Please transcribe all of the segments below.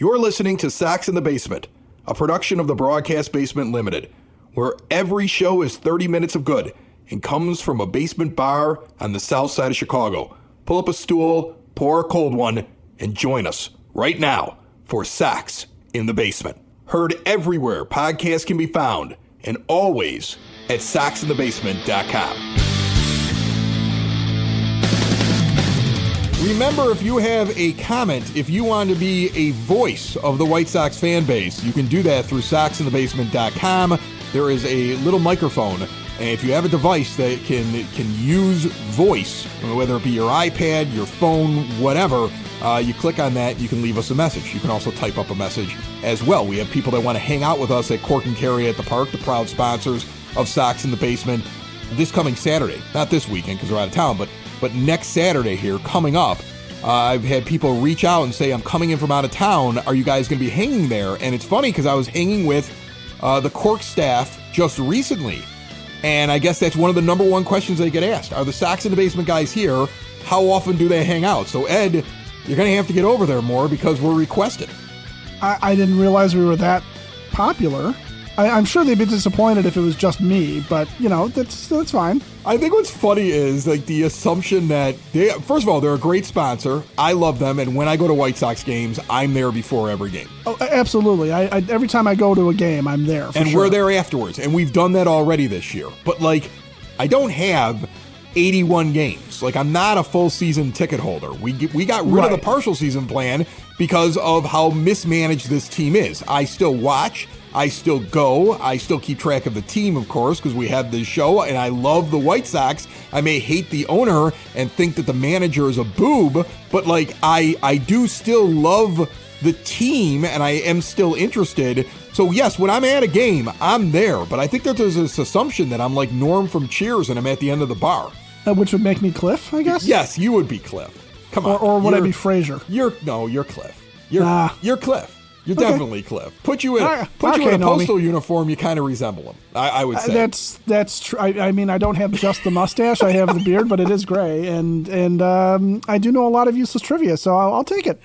You're listening to Sox in the Basement, a production of the Broadcast Basement Limited, where every show is 30 minutes of good and comes from a basement bar on the south side of Chicago. Pull up a stool, pour a cold one, and join us right now for Sox in the Basement. Heard everywhere podcasts can be found, and always at soxinthebasement.com. Remember, if you have a comment, if you want to be a voice of the White Sox fan base, you can do that through soxinthebasement.com. There is a little microphone, and if you have a device that can use voice, whether it be your iPad, your phone, whatever, you click on that, you can leave us a message. You can also type up a message as well. We have people that want to hang out with us at Cork and Carry at the Park, the proud sponsors of Sox in the Basement, this coming Saturday. Not this weekend because we're out of town, but next Saturday here, coming up. I've had people reach out and say, I'm coming in from out of town. Are you guys going to be hanging there? And it's funny because I was hanging with the Cork staff just recently. And I guess that's one of the number one questions they get asked. Are the Sox in the Basement guys here? How often do they hang out? So, Ed, you're going to have to get over there more because we're requested. I didn't realize we were that popular. I'm sure they'd be disappointed if it was just me, but, you know, that's fine. I think what's funny is, like, the assumption that first of all, they're a great sponsor. I love them, and when I go to White Sox games, I'm there before every game. Oh, absolutely. I every time I go to a game, I'm there, and sure. We're there afterwards, and we've done that already this year. But, like, I don't have 81 games. Like, I'm not a full season ticket holder. We got rid of the partial season plan because of how mismanaged this team is. I still watch. I still go. I still keep track of the team, of course, because we have this show, and I love the White Sox. I may hate the owner and think that the manager is a boob, but, like, I do still love the team, and I am still interested. So, yes, when I'm at a game, I'm there, but I think that there's this assumption that I'm like Norm from Cheers and I'm at the end of the bar. Which would make me Cliff, I guess? Yes, you would be Cliff. Come on. Or would I be Frasier? You're Cliff. You're Cliff. You're definitely Cliff. Put you in a postal uniform, you kind of resemble him, I would say. That's true. I mean, I don't have just the mustache. I have the beard, but it is gray. And I do know a lot of useless trivia, so I'll take it.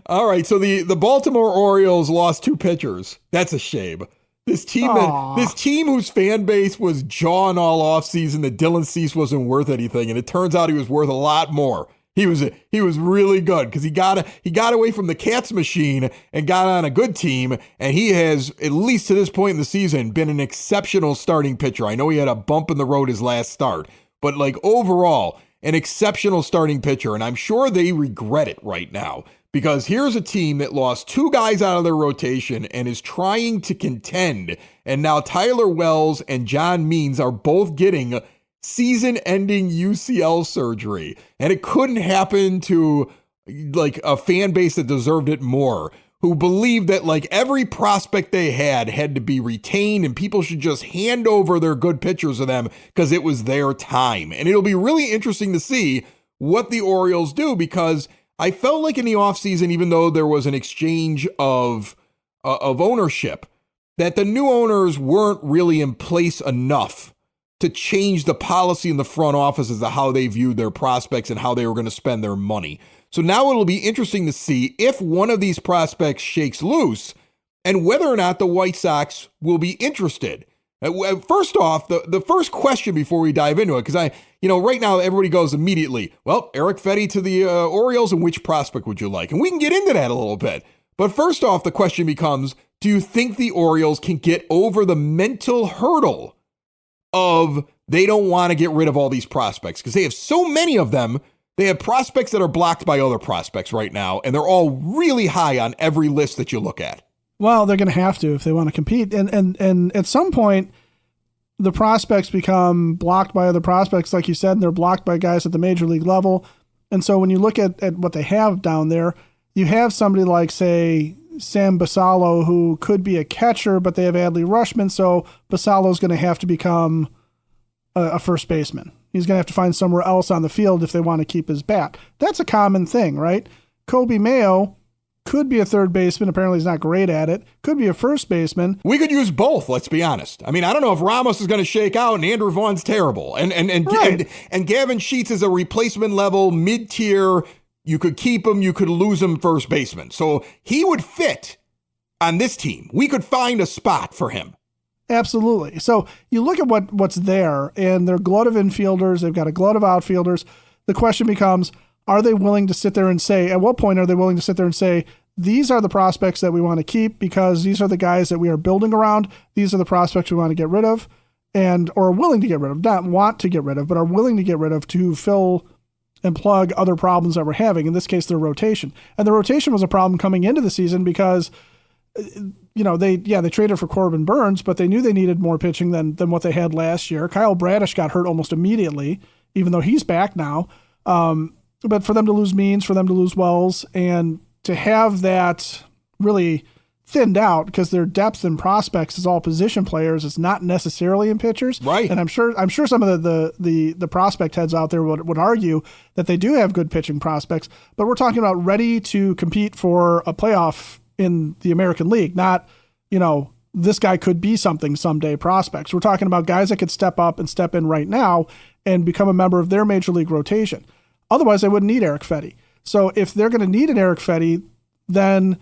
All right, so the Baltimore Orioles lost 2 pitchers. That's a shame. This team whose fan base was jawing all offseason that Dylan Cease wasn't worth anything, and it turns out he was worth a lot more. He was really good because he got away from the Cats machine and got on a good team, and he has, at least to this point in the season, been an exceptional starting pitcher. I know he had a bump in the road his last start, but, like, overall, an exceptional starting pitcher, and I'm sure they regret it right now because here's a team that lost 2 guys out of their rotation and is trying to contend, and now Tyler Wells and John Means are both getting season-ending UCL surgery, and it couldn't happen to, like, a fan base that deserved it more, who believed that, like, every prospect they had to be retained and people should just hand over their good pitchers to them because it was their time. And it'll be really interesting to see what the Orioles do, because I felt like in the offseason, even though there was an exchange of ownership, that the new owners weren't really in place enough to change the policy in the front office as to how they viewed their prospects and how they were going to spend their money. So now it'll be interesting to see if one of these prospects shakes loose and whether or not the White Sox will be interested. First off, the first question before we dive into it, because right now everybody goes immediately, well, Eric Fetty to the Orioles, and which prospect would you like? And we can get into that a little bit. But first off, the question becomes, do you think the Orioles can get over the mental hurdle of they don't want to get rid of all these prospects because they have so many of them? They have prospects that are blocked by other prospects right now, and they're all really high on every list that you look at. Well, they're going to have to if they want to compete. And at some point, the prospects become blocked by other prospects, like you said, and they're blocked by guys at the major league level. And so when you look at what they have down there, you have somebody like, say, Sam Basallo, who could be a catcher, but they have Adley Rutschman, so Basallo's going to have to become a first baseman. He's going to have to find somewhere else on the field if they want to keep his bat. That's a common thing, right? Kobe Mayo could be a third baseman. Apparently he's not great at it. Could be a first baseman. We could use both, let's be honest. I mean, I don't know if Ramos is going to shake out and Andrew Vaughn's terrible. And Gavin Sheets is a replacement level, mid-tier, You could keep him, you could lose him first baseman. So he would fit on this team. We could find a spot for him. Absolutely. So you look at what's there, and they're glut of infielders. They've got a glut of outfielders. The question becomes, are they willing to sit there and say, at what point are they willing to sit there and say, these are the prospects that we want to keep because these are the guys that we are building around. These are the prospects we want to get rid of or are willing to get rid of, not want to get rid of, but are willing to get rid of to fill and plug other problems that we're having. In this case, their rotation. And the rotation was a problem coming into the season because they traded for Corbin Burns, but they knew they needed more pitching than what they had last year. Kyle Bradish got hurt almost immediately, even though he's back now. But for them to lose Means, for them to lose Wells, and to have that really thinned out because their depth and prospects is all position players, it's not necessarily in pitchers. Right. And I'm sure some of the prospect heads out there would argue that they do have good pitching prospects, but we're talking about ready to compete for a playoff in the American League, not, this guy could be something someday prospects. We're talking about guys that could step up and step in right now and become a member of their major league rotation. Otherwise, they wouldn't need Eric Fetty. So if they're going to need an Eric Fetty, then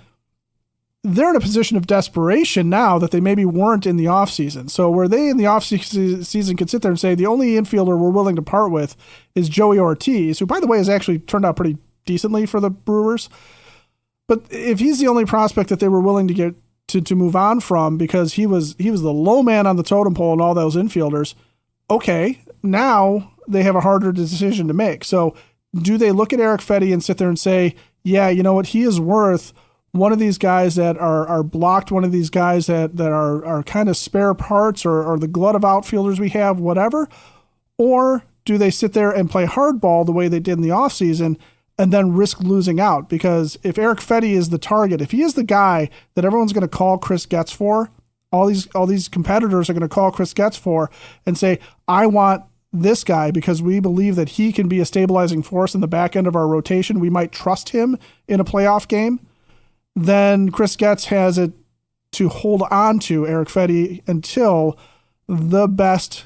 they're in a position of desperation now that they maybe weren't in the offseason. So where they in the offseason could sit there and say, the only infielder we're willing to part with is Joey Ortiz, who, by the way, has actually turned out pretty decently for the Brewers. But if he's the only prospect that they were willing to get to move on from because he was the low man on the totem pole and all those infielders, okay, now they have a harder decision to make. So do they look at Eric Fetty and sit there and say, yeah, you know what, he is worth one of these guys that are blocked, one of these guys that are kind of spare parts or the glut of outfielders we have, whatever? Or do they sit there and play hardball the way they did in the offseason and then risk losing out? Because if Eric Fetty is the target, if he is the guy that everyone's going to call Chris Getz for, all these competitors are going to call Chris Getz for and say, I want this guy because we believe that he can be a stabilizing force in the back end of our rotation. We might trust him in a playoff game. Then Chris Getz has it to hold on to Eric Fetty until the best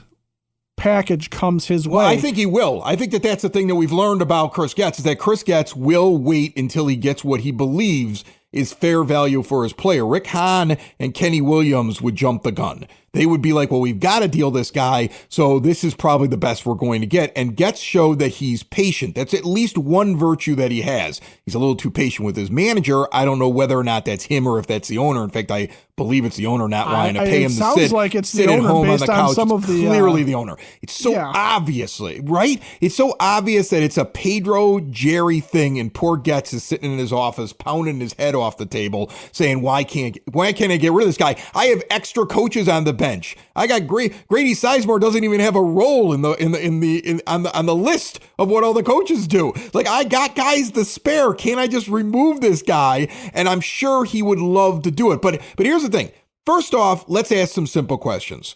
package comes his way. Well, I think he will. I think that's the thing that we've learned about Chris Getz is that Chris Getz will wait until he gets what he believes is fair value for his player. Rick Hahn and Kenny Williams would jump the gun. They would be like, well, we've got to deal this guy, so this is probably the best we're going to get. And Getz showed that he's patient. That's at least one virtue that he has. He's a little too patient with his manager. I don't know whether or not that's him or if that's the owner. In fact, I believe it's the owner not wanting to pay him to sounds like it's sit the at owner home on based the on couch. some of the, clearly the owner. It's so obviously, right? It's so obvious that it's a Pedro Jerry thing, and poor Getz is sitting in his office pounding his head off the table saying, why can't I get rid of this guy? I have extra coaches on the bench. I got Grady Sizemore doesn't even have a role on the list of what all the coaches do. Like, I got guys to spare. Can't I just remove this guy? And I'm sure he would love to do it. But here's the thing. First off, let's ask some simple questions.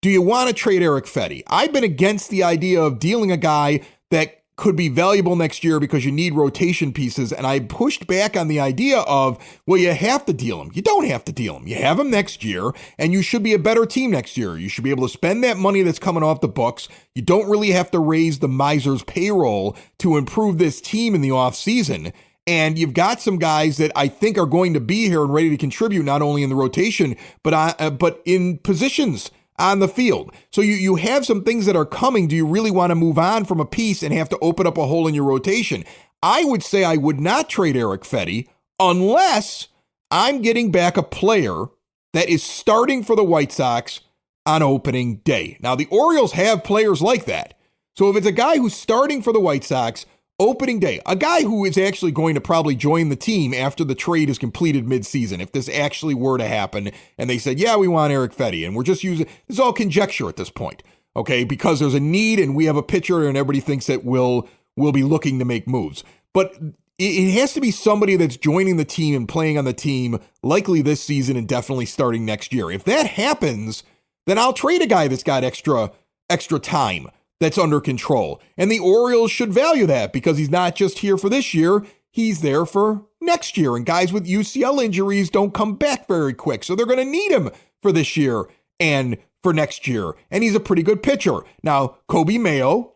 Do you want to trade Eric Fetty? I've been against the idea of dealing a guy that could be valuable next year because you need rotation pieces. And I pushed back on the idea of, well, you have to deal him. You don't have to deal him. You have him next year, and you should be a better team next year. You should be able to spend that money that's coming off the books. You don't really have to raise the miser's payroll to improve this team in the offseason. And you've got some guys that I think are going to be here and ready to contribute, not only in the rotation, but in positions on the field. So you have some things that are coming. Do you really want to move on from a piece and have to open up a hole in your rotation? I would say I would not trade Eric Fetty unless I'm getting back a player that is starting for the White Sox on opening day. Now, the Orioles have players like that. So if it's a guy who's starting for the White Sox opening day, a guy who is actually going to probably join the team after the trade is completed midseason, if this actually were to happen and they said, yeah, we want Eric Fetty, and we're just using, this is all conjecture at this point, okay, because there's a need and we have a pitcher and everybody thinks that we'll be looking to make moves. But it has to be somebody that's joining the team and playing on the team likely this season and definitely starting next year. If that happens, then I'll trade a guy that's got extra time that's under control. And the Orioles should value that because he's not just here for this year, he's there for next year. And guys with UCL injuries don't come back very quick. So they're going to need him for this year and for next year. And he's a pretty good pitcher. Now, Kobe Mayo,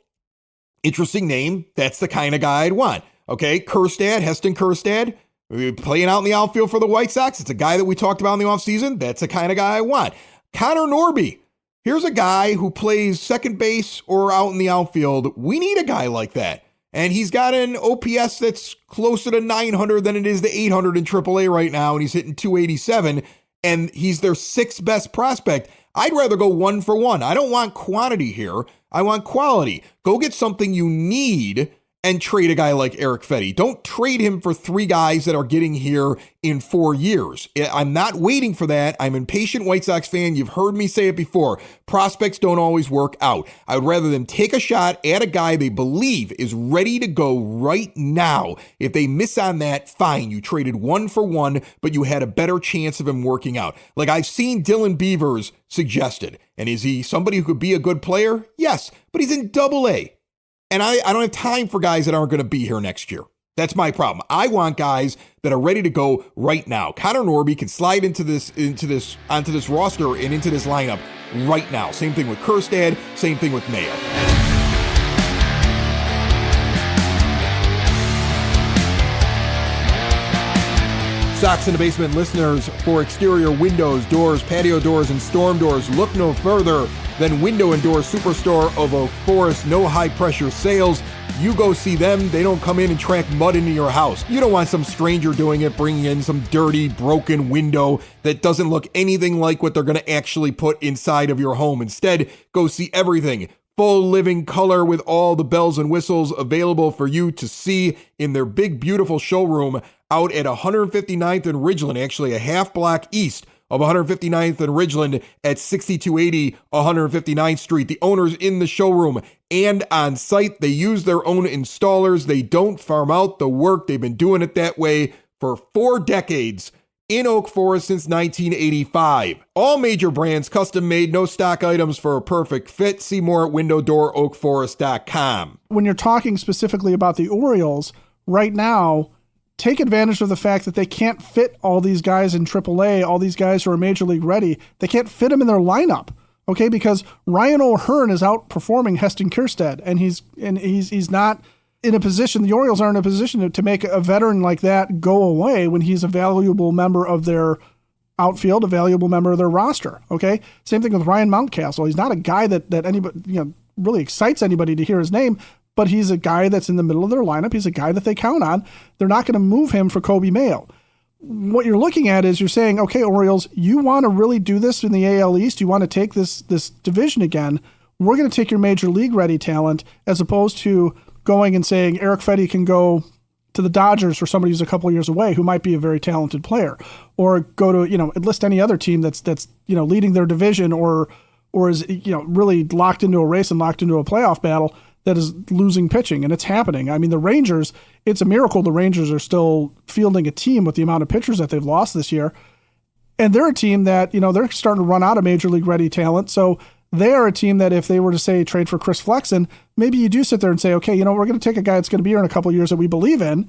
interesting name. That's the kind of guy I'd want. Okay, Heston Kjerstad, playing out in the outfield for the White Sox. It's a guy that we talked about in the offseason. That's the kind of guy I want. Connor Norby. Here's a guy who plays second base or out in the outfield. We need a guy like that. And he's got an OPS that's closer to 900 than it is to 800 in AAA right now, and he's hitting 287, and he's their sixth best prospect. I'd rather go 1-for-1. I don't want quantity here. I want quality. Go get something you need and trade a guy like Erick Fedde. Don't trade him for three guys that are getting here in 4 years. I'm not waiting for that. I'm an impatient White Sox fan. You've heard me say it before. Prospects don't always work out. I would rather them take a shot at a guy they believe is ready to go right now. If they miss on that, fine. You traded 1-for-1, but you had a better chance of him working out. Like I've seen Dylan Beavers suggested. And is he somebody who could be a good player? Yes, but he's in Double-A. And I don't have time for guys that aren't going to be here next year. That's my problem. I want guys that are ready to go right now. Connor Norby can slide onto this roster and into this lineup right now. Same thing with Kjerstad, same thing with Mayo. Sox in the Basement listeners, for exterior windows, doors, patio doors, and storm doors, look no further than Window and Door Superstore of Oak Forest. No high-pressure sales. You go see them. They don't come in and track mud into your house. You don't want some stranger doing it, bringing in some dirty, broken window that doesn't look anything like what they're going to actually put inside of your home. Instead, go see everything. Full living color with all the bells and whistles available for you to see in their big, beautiful showroom out at 159th and Ridgeland, actually a half block east of 159th and Ridgeland at 6280 159th Street. The owners in the showroom and on site, they use their own installers. They don't farm out the work. They've been doing it that way for 4 decades in Oak Forest since 1985. All major brands, custom made, no stock items for a perfect fit. See more at windowdooroakforest.com. When you're talking specifically about the Orioles, right now, take advantage of the fact that they can't fit all these guys in AAA, all these guys who are Major League ready. They can't fit them in their lineup, okay? Because Ryan O'Hearn is outperforming Heston Kjerstad, and he's not in a position. The Orioles aren't in a position to make a veteran like that go away when he's a valuable member of their outfield, a valuable member of their roster. Okay, same thing with Ryan Mountcastle. He's not a guy that anybody really excites anybody to hear his name. But he's a guy that's in the middle of their lineup. He's a guy that they count on. They're not going to move him for Kobe Mayo. What you're looking at is you're saying, okay, Orioles, you want to really do this in the AL East. You want to take this division again. We're going to take your Major League ready talent as opposed to going and saying Erick Fedde can go to the Dodgers for somebody who's a couple of years away who might be a very talented player, or go to enlist any other team that's leading their division or is really locked into a race and locked into a playoff battle that is losing pitching, and it's happening. I mean, the Rangers, it's a miracle the Rangers are still fielding a team with the amount of pitchers that they've lost this year. And they're a team that, they're starting to run out of Major League ready talent. So they are a team that if they were to say trade for Chris Flexen, maybe you do sit there and say, okay, we're going to take a guy that's going to be here in a couple of years that we believe in,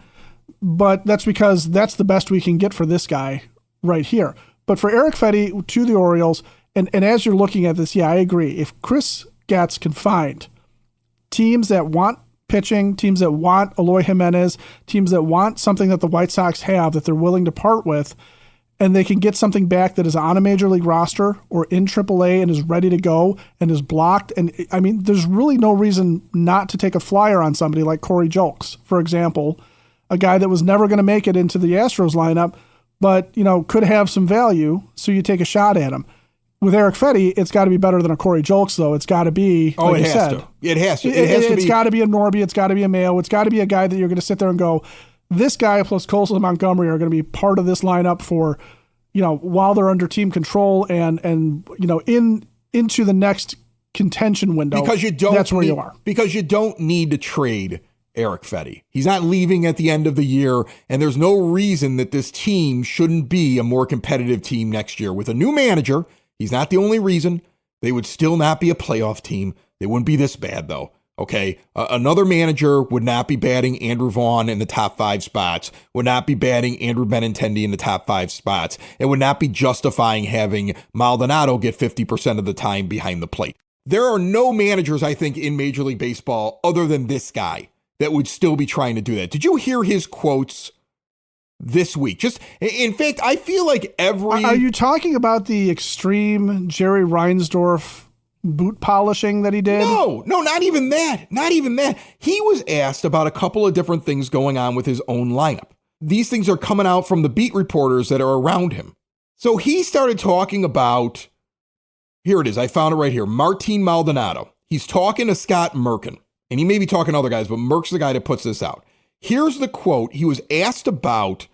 but that's because that's the best we can get for this guy right here. But for Erick Fedde to the Orioles, and as you're looking at this, yeah, I agree. If Chris Getz can find teams that want pitching, teams that want Eloy Jimenez, teams that want something that the White Sox have that they're willing to part with, and they can get something back that is on a Major League roster or in AAA and is ready to go and is blocked. And I mean, there's really no reason not to take a flyer on somebody like Corey Julks, for example, a guy that was never going to make it into the Astros lineup, but, could have some value. So you take a shot at him. With Erick Fedde, it's got to be better than a Corey Julks, though. It's got to be, like you said. It has to. It's got to be a Norby. It's got to be a Mayo. It's got to be a guy that you're going to sit there and go, this guy plus Coles and Montgomery are going to be part of this lineup for, while they're under team control and into the next contention window. That's where you are. Because you don't need to trade Erick Fedde. He's not leaving at the end of the year, and there's no reason that this team shouldn't be a more competitive team next year. With a new manager, he's not the only reason. They would still not be a playoff team. They wouldn't be this bad, though. Okay, another manager would not be batting Andrew Vaughn in the top 5 spots, would not be batting Andrew Benintendi in the top 5 spots, and would not be justifying having Maldonado get 50% of the time behind the plate. There are no managers, I think, in Major League Baseball other than this guy that would still be trying to do that. Did you hear his quotes this week? Just, in fact, I feel like Are you talking about the extreme Jerry Reinsdorf boot polishing that he did? No, not even that. Not even that. He was asked about a couple of different things going on with his own lineup. These things are coming out from the beat reporters that are around him. So he started talking about, here it is, I found it right here, Martin Maldonado. He's talking to Scott Merkin, and he may be talking to other guys, but Merck's the guy that puts this out. Here's the quote. He was asked about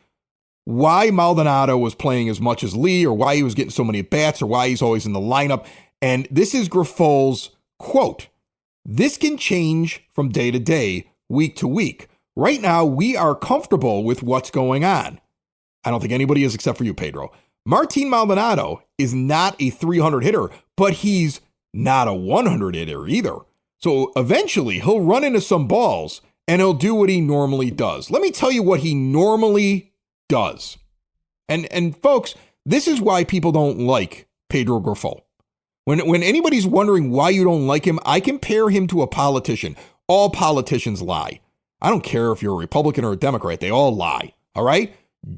why Maldonado was playing as much as Lee, or why he was getting so many at-bats, or why he's always in the lineup. And this is Grifol's quote. "This can change from day to day, week to week. Right now, we are comfortable with what's going on." I don't think anybody is except for you, Pedro. Martin Maldonado is not a 300 hitter, but he's not a 100 hitter either. So eventually, he'll run into some balls, and he'll do what he normally does. Let me tell you what he normally does. And folks, this is why people don't like Pedro Grifol. When anybody's wondering why you don't like him, I compare him to a politician. All politicians lie. I don't care if you're a Republican or a Democrat. They all lie. All right?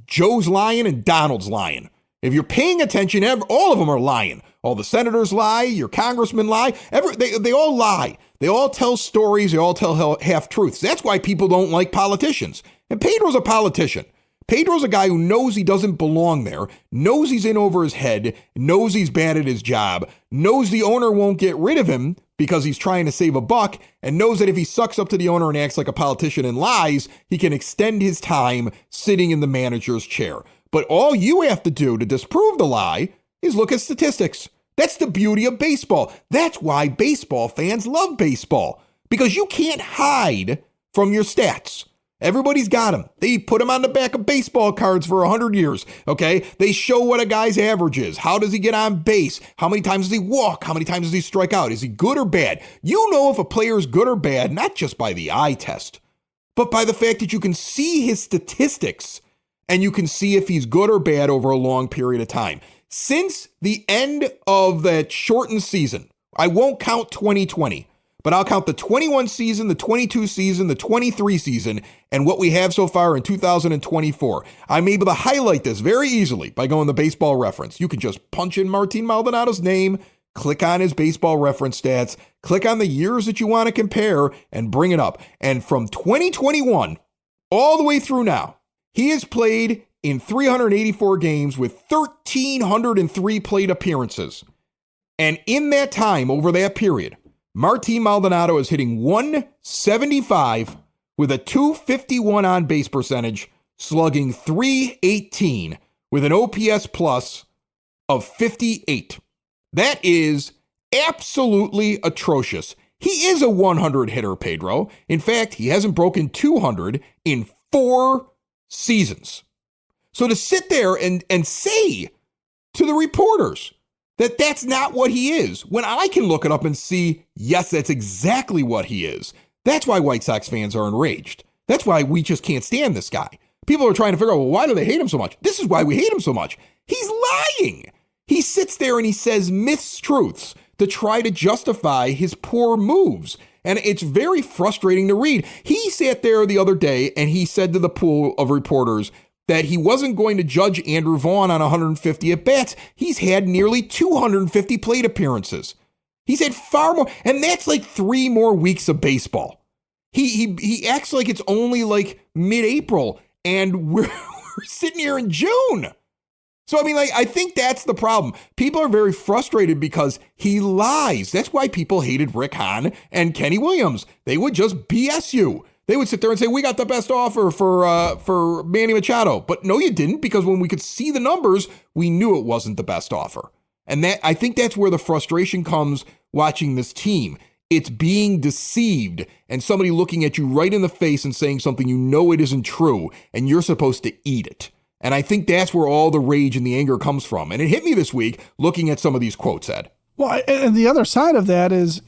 Joe's lying and Donald's lying. If you're paying attention, all of them are lying. All the senators lie. Your congressmen lie. They all lie. They all tell stories. They all tell half-truths. That's why people don't like politicians. And Pedro's a politician. Pedro's a guy who knows he doesn't belong there, knows he's in over his head, knows he's bad at his job, knows the owner won't get rid of him because he's trying to save a buck, and knows that if he sucks up to the owner and acts like a politician and lies, he can extend his time sitting in the manager's chair. But all you have to do to disprove the lie is look at statistics. That's the beauty of baseball. That's why baseball fans love baseball, because you can't hide from your stats. Everybody's got them. They put them on the back of baseball cards for 100 years, okay? They show what a guy's average is. How does he get on base? How many times does he walk? How many times does he strike out? Is he good or bad? You know if a player is good or bad, not just by the eye test, but by the fact that you can see his statistics and you can see if he's good or bad over a long period of time. Since the end of that shortened season, I won't count 2020, but I'll count the 21 season, the 22 season, the 23 season, and what we have so far in 2024. I'm able to highlight this very easily by going to Baseball Reference. You can just punch in Martin Maldonado's name, click on his Baseball Reference stats, click on the years that you want to compare, and bring it up. And from 2021 all the way through now, he has played in 384 games with 1,303 plate appearances. And in that time, over that period, Martin Maldonado is hitting 175 with a 251 on base percentage, slugging 318 with an OPS plus of 58. That is absolutely atrocious. He is a 100 hitter, Pedro. In fact, he hasn't broken 200 in 4 seasons. So to sit there and say to the reporters that that's not what he is, when I can look it up and see, yes, that's exactly what he is. That's why White Sox fans are enraged. That's why we just can't stand this guy. People are trying to figure out, well, why do they hate him so much? This is why we hate him so much. He's lying. He sits there and he says mistruths to try to justify his poor moves. And it's very frustrating to read. He sat there the other day and he said to the pool of reporters that he wasn't going to judge Andrew Vaughn on 150 at-bats. He's had nearly 250 plate appearances. He's had far more, and that's like 3 more weeks of baseball. He acts like it's only like mid-April, and we're sitting here in June. So, I mean, like, I think that's the problem. People are very frustrated because he lies. That's why people hated Rick Hahn and Kenny Williams. They would just BS you. They would sit there and say, we got the best offer for Manny Machado. But no, you didn't, because when we could see the numbers, we knew it wasn't the best offer. And that, I think that's where the frustration comes watching this team. It's being deceived and somebody looking at you right in the face and saying something you know it isn't true, and you're supposed to eat it. And I think that's where all the rage and the anger comes from. And it hit me this week looking at some of these quotes, Ed. Well, and the other side of that is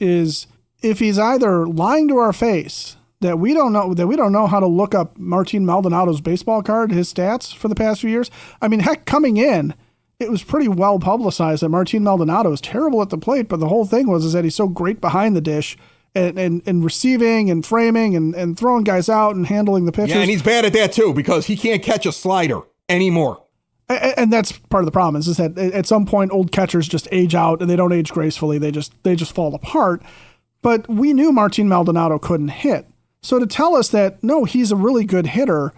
if he's either lying to our face that we don't know how to look up Martin Maldonado's baseball card, his stats for the past few years. I mean, heck, coming in, it was pretty well publicized that Martin Maldonado is terrible at the plate, but the whole thing was that he's so great behind the dish and receiving and framing and throwing guys out and handling the pitches. Yeah, and he's bad at that too because he can't catch a slider anymore. And that's part of the problem is that at some point old catchers just age out and they don't age gracefully. They just fall apart. But we knew Martin Maldonado couldn't hit. So to tell us that, no, he's a really good hitter,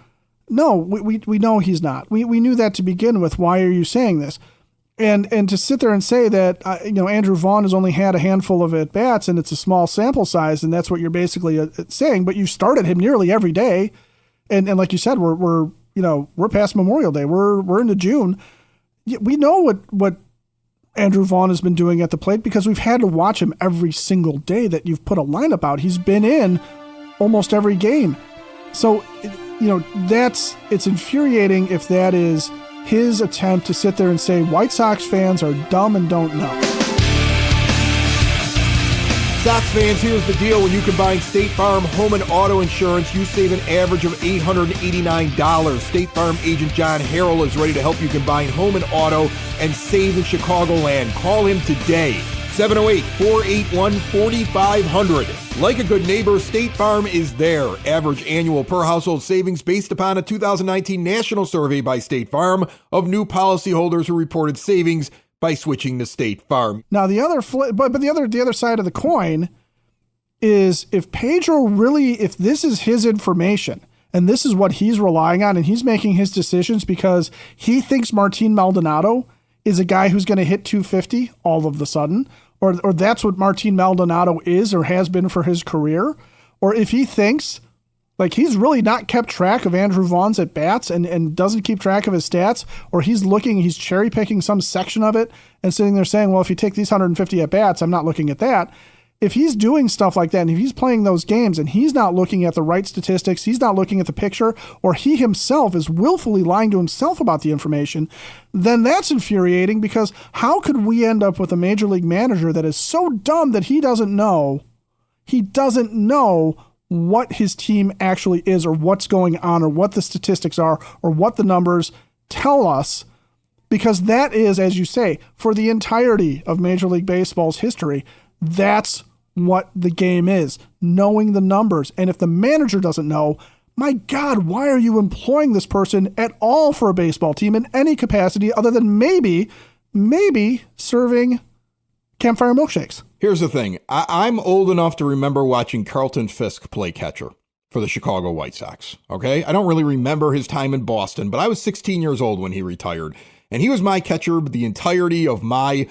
no, we know he's not. We knew that to begin with. Why are you saying this? And to sit there and say that, Andrew Vaughn has only had a handful of at-bats and it's a small sample size and that's what you're basically saying, but you started him nearly every day. And like you said, we're past Memorial Day. We're into June. We know what Andrew Vaughn has been doing at the plate because we've had to watch him every single day that you've put a lineup out. He's been in almost every game. So, it's infuriating if that is his attempt to sit there and say White Sox fans are dumb and don't know. Sox fans, here's the deal. When you combine State Farm home and auto insurance, you save an average of $889. State Farm agent John Harrell is ready to help you combine home and auto and save in Chicagoland. Call him today. 708-481-4500. Like a good neighbor, State Farm is there. Average annual per household savings based upon a 2019 national survey by State Farm of new policyholders who reported savings by switching to State Farm. Now the other the other side of the coin is if Pedro really, if this is his information and this is what he's relying on and he's making his decisions because he thinks Martin Maldonado is a guy who's going to hit 250 all of the sudden, or that's what Martin Maldonado is or has been for his career, or if he thinks like he's really not kept track of Andrew Vaughn's at bats and doesn't keep track of his stats, or he's cherry picking some section of it and sitting there saying, well, if you take these 150 at bats, I'm not looking at that. If he's doing stuff like that and if he's playing those games and he's not looking at the right statistics, he's not looking at the picture, or he himself is willfully lying to himself about the information, then that's infuriating because how could we end up with a major league manager that is so dumb that he doesn't know what his team actually is or what's going on or what the statistics are or what the numbers tell us? Because that is, as you say, for the entirety of Major League Baseball's history, that's what the game is, knowing the numbers. And if the manager doesn't know, my God, why are you employing this person at all for a baseball team in any capacity other than maybe serving campfire milkshakes? Here's the thing. I'm old enough to remember watching Carlton Fisk play catcher for the Chicago White Sox. Okay. I don't really remember his time in Boston, but I was 16 years old when he retired. And he was my catcher the entirety of my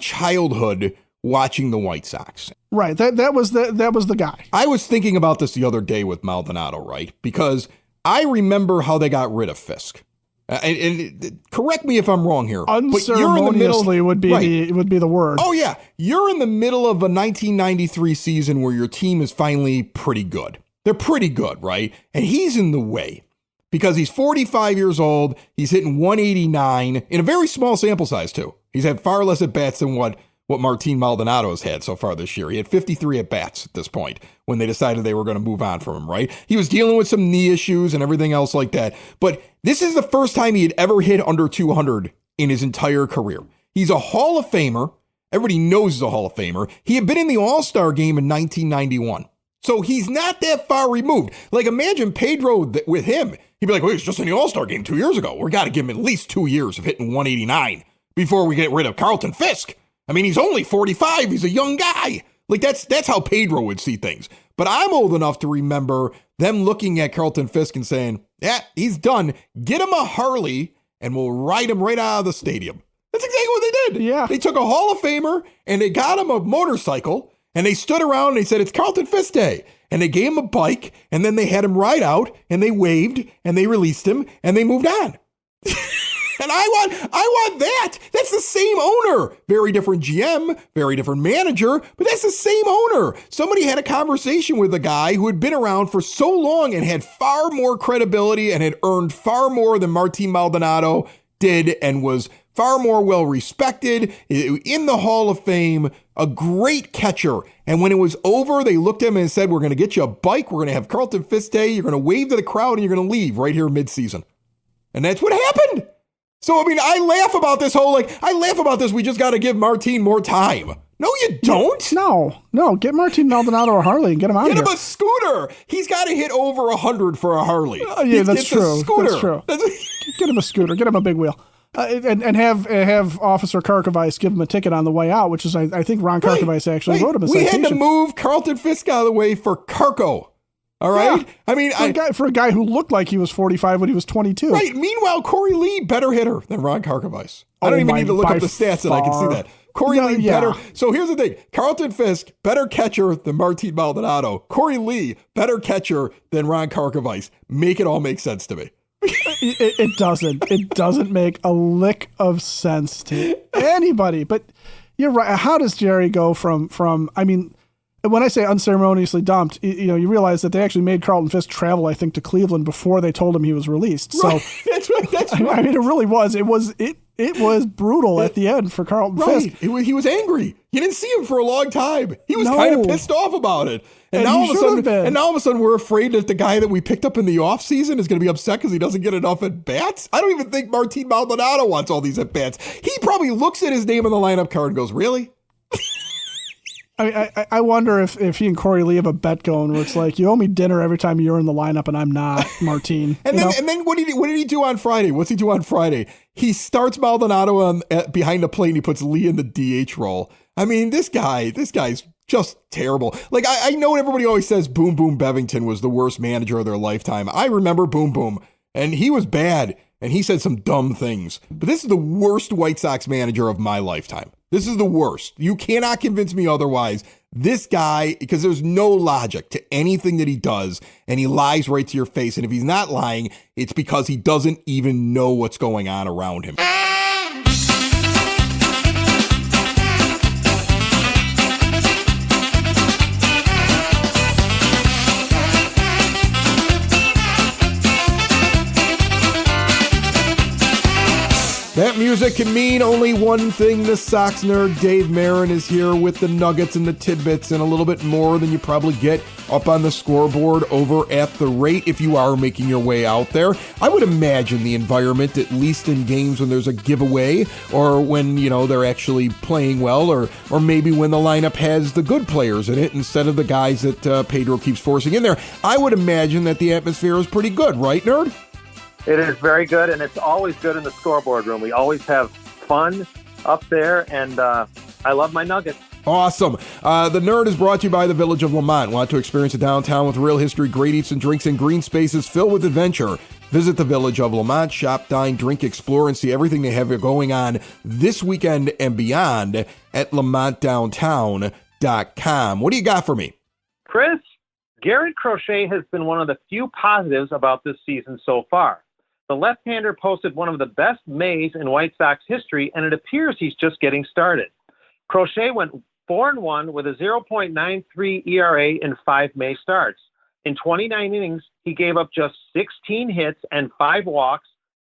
childhood watching the White Sox. Right. That was the guy. I was thinking about this the other day with Maldonado, right? Because I remember how they got rid of Fisk. And correct me if I'm wrong here. Unceremoniously would be the word. Oh yeah, you're in the middle of a 1993 season where your team is finally pretty good. They're pretty good, right? And he's in the way because he's 45 years old. He's hitting 189 in a very small sample size too. He's had far less at bats than what Martin Maldonado has had so far this year. He had 53 at bats at this point when they decided they were going to move on from him, right? He was dealing with some knee issues and everything else like that. But this is the first time he had ever hit under 200 in his entire career. He's a Hall of Famer. Everybody knows he's a Hall of Famer. He had been in the All-Star game in 1991. So he's not that far removed. Like imagine Pedro with him. He'd be like, well, he was just in the All-Star game 2 years ago. We got to give him at least 2 years of hitting 189 before we get rid of Carlton Fisk. I mean, he's only 45. He's a young guy. Like that's how Pedro would see things. But I'm old enough to remember them looking at Carlton Fisk and saying, yeah, he's done. Get him a Harley and we'll ride him right out of the stadium. That's exactly what they did. Yeah. They took a Hall of Famer and they got him a motorcycle and they stood around and they said, it's Carlton Fisk Day. And they gave him a bike and then they had him ride out and they waved and they released him and they moved on. And I want that. That's the same owner. Very different GM, very different manager, but that's the same owner. Somebody had a conversation with a guy who had been around for so long and had far more credibility and had earned far more than Martin Maldonado did and was far more well respected in the Hall of Fame, a great catcher. And when it was over, they looked at him and said, we're going to get you a bike. We're going to have Carlton Fisk Day. You're going to wave to the crowd and you're going to leave right here mid-season. And that's what happened. So, I mean, I laugh about this. We just got to give Martin more time No, you don't. No. Get Martin Maldonado a Harley and get him out of here. Get him a scooter. He's got to hit over 100 for a Harley. Yeah, that's true. Scooter. That's true. Get him a scooter. Get him a big wheel. And have Officer Karkovice give him a ticket on the way out, which is, I think Ron Karkovice actually wrote him a citation. We had to move Carlton Fisk out of the way for Karko. All right. Yeah. I mean, for a guy who looked like he was 45 when he was 22. Right. Meanwhile, Corey Lee, better hitter than Ron Karkovice. I don't even need to look up the stats that I can see that. Corey Lee, better. So here's the thing. Carlton Fisk, better catcher than Martin Maldonado. Corey Lee, better catcher than Ron Karkovice. Make it all make sense to me. It doesn't. It doesn't make a lick of sense to anybody. But you're right. How does Jerry go from? I mean, when I say unceremoniously dumped, you realize that they actually made Carlton Fisk travel, I think, to Cleveland before they told him he was released. Right. So that's right. I mean, it really was. It was brutal at the end for Carlton Fisk. He was angry. You didn't see him for a long time. He was kind of pissed off about it. And now all of a sudden we're afraid that the guy that we picked up in the offseason is going to be upset because he doesn't get enough at bats. I don't even think Martin Maldonado wants all these at bats. He probably looks at his name on the lineup card and goes, "Really?" I wonder if he and Corey Lee have a bet going where it's like, you owe me dinner every time you're in the lineup and I'm not, Martin. and then what did he do on Friday? What's he do on Friday? He starts Maldonado behind the plate and he puts Lee in the DH role. I mean, this guy's just terrible. Like, I know everybody always says Boom Boom Bevington was the worst manager of their lifetime. I remember Boom Boom, and he was bad, and he said some dumb things. But this is the worst White Sox manager of my lifetime. This is the worst. You cannot convince me otherwise. This guy, because there's no logic to anything that he does, and he lies right to your face. And if he's not lying, it's because he doesn't even know what's going on around him. That music can mean only one thing. The Sox nerd Dave Marin is here with the nuggets and the tidbits and a little bit more than you probably get up on the scoreboard over at The Rate if you are making your way out there. I would imagine the environment, at least in games when there's a giveaway or when, they're actually playing well or maybe when the lineup has the good players in it instead of the guys that Pedro keeps forcing in there. I would imagine that the atmosphere is pretty good, right, nerd? It is very good, and it's always good in the scoreboard room. We always have fun up there, and I love my Nuggets. Awesome. The Nerd is brought to you by the Village of Lamont. Want to experience a downtown with real history, great eats and drinks, and green spaces filled with adventure? Visit the Village of Lamont, shop, dine, drink, explore, and see everything they have going on this weekend and beyond at lamontdowntown.com. What do you got for me? Chris, Garrett Crochet has been one of the few positives about this season so far. The left-hander posted one of the best Mays in White Sox history, and it appears he's just getting started. Crochet went 4-1 with a 0.93 ERA in 5 May starts. In 29 innings, he gave up just 16 hits and 5 walks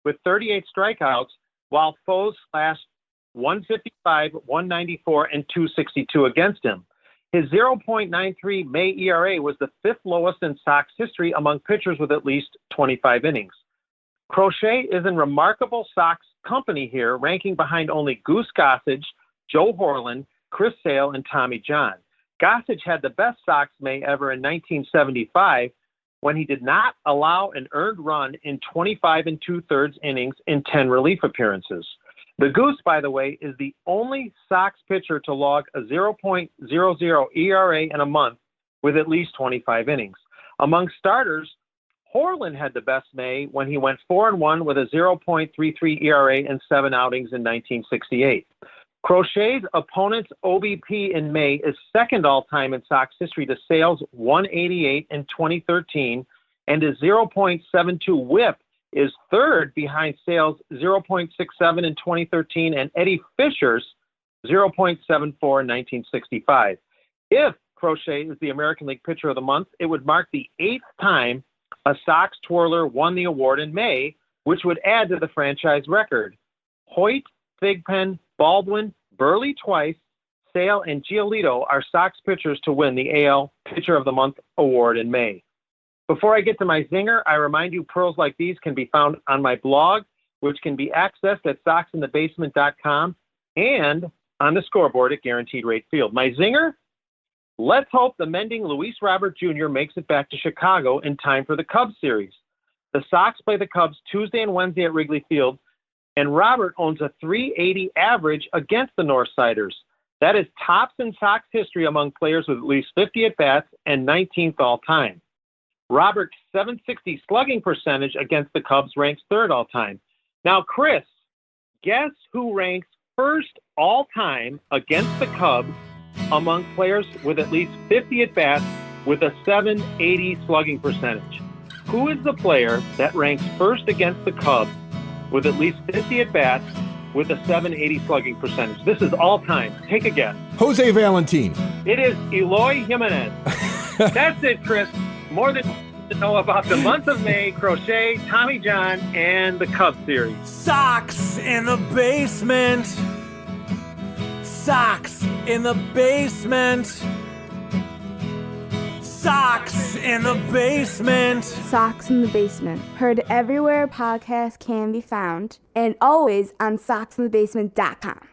with 38 strikeouts, while foes slashed 155, 194, and 262 against him. His 0.93 May ERA was the 5th lowest in Sox history among pitchers with at least 25 innings. Crochet is in remarkable Sox company here, ranking behind only Goose Gossage, Joe Horland, Chris Sale, and Tommy John. Gossage had the best Sox May ever in 1975 when he did not allow an earned run in 25 2/3 innings in 10 relief appearances. The Goose, by the way, is the only Sox pitcher to log a 0.00 ERA in a month with at least 25 innings. Among starters, Horland had the best May when he went 4-1 with a 0.33 ERA in 7 outings in 1968. Crochet's opponent's OBP in May is second all-time in Sox history to Sale's 188 in 2013, and his 0.72 WHIP is third behind Sale's 0.67 in 2013 and Eddie Fisher's 0.74 in 1965. If Crochet is the American League Pitcher of the Month, it would mark the 8th time a Sox twirler won the award in May, which would add to the franchise record. Hoyt, Thigpen, Baldwin, Burley twice, Sale, and Giolito are Sox pitchers to win the AL Pitcher of the Month award in May. Before I get to my zinger, I remind you pearls like these can be found on my blog, which can be accessed at soxinthebasement.com and on the scoreboard at Guaranteed Rate Field. My zinger? Let's hope the mending Luis Robert Jr. makes it back to Chicago in time for the Cubs series. The Sox play the Cubs Tuesday and Wednesday at Wrigley Field, and Robert owns a .380 average against the Northsiders. That is tops in Sox history among players with at least 50 at-bats and 19th all-time. Robert's .760 slugging percentage against the Cubs ranks third all-time. Now, Chris, guess who ranks first all-time against the Cubs among players with at least 50 at-bats with a .780 slugging percentage? Who is the player that ranks first against the Cubs with at least 50 at-bats with a .780 slugging percentage? This is all-time. Take a guess. Jose Valentin. It is Eloy Jimenez. That's it, Chris. More than to know about the month of May, Crochet, Tommy John, and the Cubs series. Sox in the basement. Sox in the basement. Sox in the basement. Sox in the Basement. Heard everywhere podcasts can be found, and always on soxinthebasement.com.